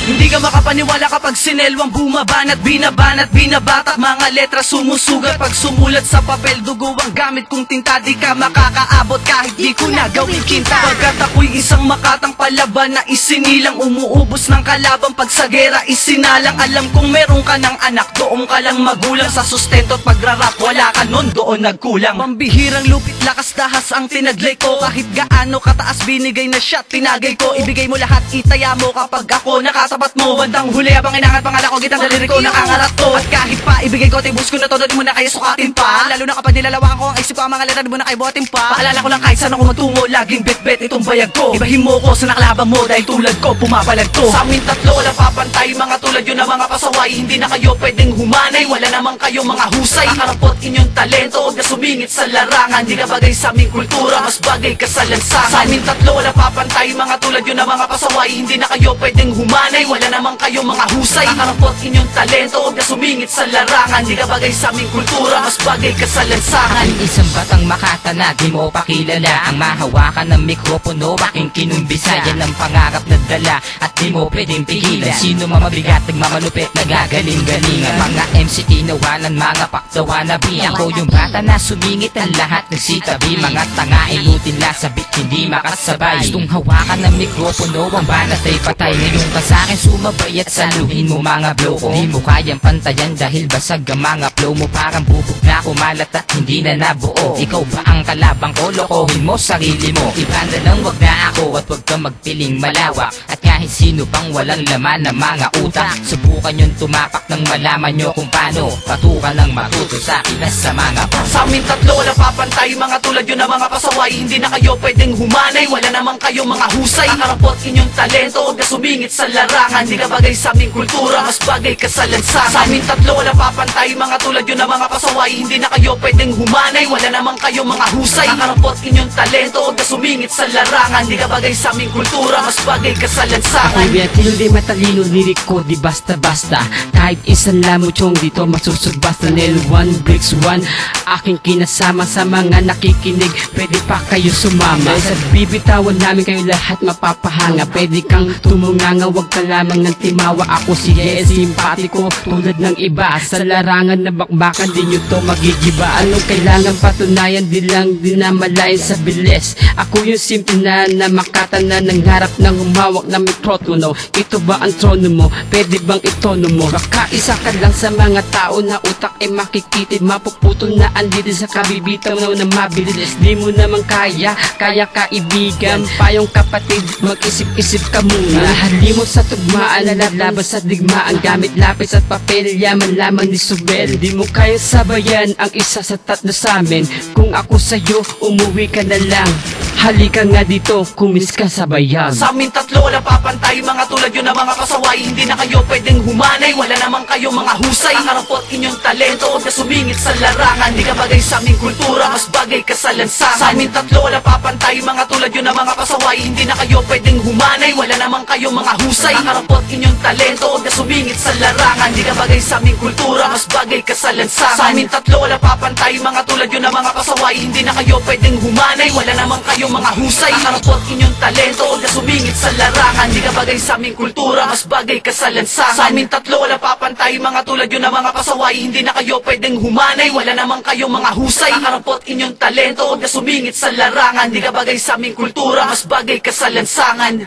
Hindi ka makapaniwala kapag sinelwang bumabanat, binabanat, binabatak, mga letra sumusugat. Pag sumulat sa papel, dugo ang gamit kong tinta. Di ka makakaabot kahit di ko na gawin kinta. Pagkat ako'y isang makatang palaban na isinilang, umuubos ng kalaban pag sa gera isinalang. Alam kong meron ka ng anak, doon ka lang magulang. Sa sustento at pagrarap, wala ka nun, doon nagkulang. Pambihirang lupit, lakas dahas ang tinaglay ko. Kahit gaano kataas binigay na shot, tinagay ko. Ibigay mo lahat, itaya mo kapag ako nakatapat mo. Bandang huli habang inangat pangalan ko, gitang daliri ko, nakaangarat ko. At kahit pa ibigay ko, tibus ko na todo, di mo na kaya sukatin pa. Lalo na kapag nilalawakan ko ang isip ko, ang mga letra di mo na kaya botin pa. Paalala ko lang kahit saan ako matungo, laging bet-bet itong bayag ko. Ibahin mo ko sa nakalaban mo, dahil tulad ko pumapalag to. Sa amin tatlo wala papantay, mga tulad yun na mga pasaway. Hindi na kayo pwedeng humanay, wala naman kayo mga husay. Akarapot inyong talento, huwag na sumingit sa larangan. Di ka bagay sa aming kultura, mas bagay ka sa lansangan. Sa amin tatlo wala papantay, mga tulad yun na mga pasaway. Hindi na kayo pwedeng humanay, wala naman kayo mga husay. Akarapot inyong talento, huwag na sumingit sa larangan. Di ka bagay sa aming kultura, mas bagay ka sa lansangan. Isang batang makatana, di mo pakilala. Ang mahawakan ng mikropono, aking kinumbisa. Yan ang pangarap na dala, at di mo pwedeng pigilan. Sino mamabigat, nagmamalupit, nagagaling-galingan. Mga MC tinawanan, mga pakdawa na bi. Ako yung bata na sumingit, ang lahat nagsitabi. Mga tanga inutin la, sabit hindi makasabay. Gustong hawakan ng mikropono, ang banat ay patay. Ngayon ka sa'kin sumabay at saluhin mo mga blow ko. Di mo kayang pantayan dahil basag ang mga flow mo. Parang bubog na kumalat at hindi na nabuo. Ikaw ba ang kalabang ko? Lokohin mo sarili mo. Ibanda lang wag na ako at wag ka magpiling malawak. At kahit sino pang walang laman ng mga utak, subukan yung tumapak nang malaman nyo kung paano patukan ng matuto sa kinas sa mga Sa amin tatlo wala papantay, mga tulad yun na mga pasaway. Hindi na kayo pwedeng humanay, wala naman kayo mga husay. Akarapot inyong talento, huwag na sumingit sa larangan. Di ka bagay sa aming kultura, mas bagay ka sa lansangan. Sa amin tatlo wala papantay, mga tulad yun na mga pasaway. Hindi na kayo pwedeng humanay, wala naman kayo mga husay. Akarapot inyong talento, huwag na sumingit sa larangan. Di ka bagay sa aming kultura, mas bagay ka sa lansangan. Ako'y hindi matalino, lirik ko di basta-basta. Kahit isang lamutyong dito masusugbasta. Nel 1 breaks 1, aking kinasama sa mga nakikinig. Pwede pa kayo sumama, sa bibitawan namin kayo lahat mapapahanga. Pwede kang tumunganga, wag ka lamang ng timawa. Ako si Yes, simpatiko tulad ng iba. Sa larangan na bakbakan di nyo to magigiba. Anong kailangan patunayan, di lang dinamalayan sa bilis. Ako yung simple na makatana ng harap ng humawak na mikrotono. Ito ba ang trono mo? Pwede bang itono mo? Baka isa ka lang sa mga tao na utak ay makikitid. Mapuputol na andito sa kabibitaw na mabilis. Di mo naman kaya kaibigan. Payong kapatid, mag-isip-isip ka muna. Halimot sa tugmaan, nalalaban sa digmaan. Gamit lapis at papel, yaman lamang ni Subel. Di mo kaya sabayan ang isa sa tatlo sa amin. Kung ako sa'yo, umuwi ka na lang. Halika nga dito, kumis ka sa bayan. Sa amin tatlo wala papantay, mga tulad yun na mga pasaway. Hindi na kayo pwedeng humanay, wala naman kayo mga husay. Akarapot inyong talento, huwag na sumingit sa larangan. Di ka bagay sa aming kultura, mas bagay ka sa lansangan. Sa amin tatlo wala papantay, mga tulad yun na mga pasaway. Hindi na kayo pwedeng humanay, wala naman kayo mga husay. Akarapot inyong talento, huwag na sumingit sa larangan. Di ka bagay sa aming kultura, mas bagay ka sa lansangan. Sa amin tatlo wala papantay, mga tulad yun na mga pasaway. Hindi na kayo pwedeng humanay, wala naman kayo mga husay. Akarapot inyong talento, huwag na sumingit sa larangan. Di ka bagay sa aming kultura, mas bagay ka sa lansangan. Sa amin tatlo wala papantay, mga tulad yun na mga pasaway. Hindi na kayo pwedeng humanay, wala naman kayo mga husay. Akarapot inyong talento, huwag na sumingit sa larangan. Di ka bagay sa aming kultura, mas bagay ka sa lansangan.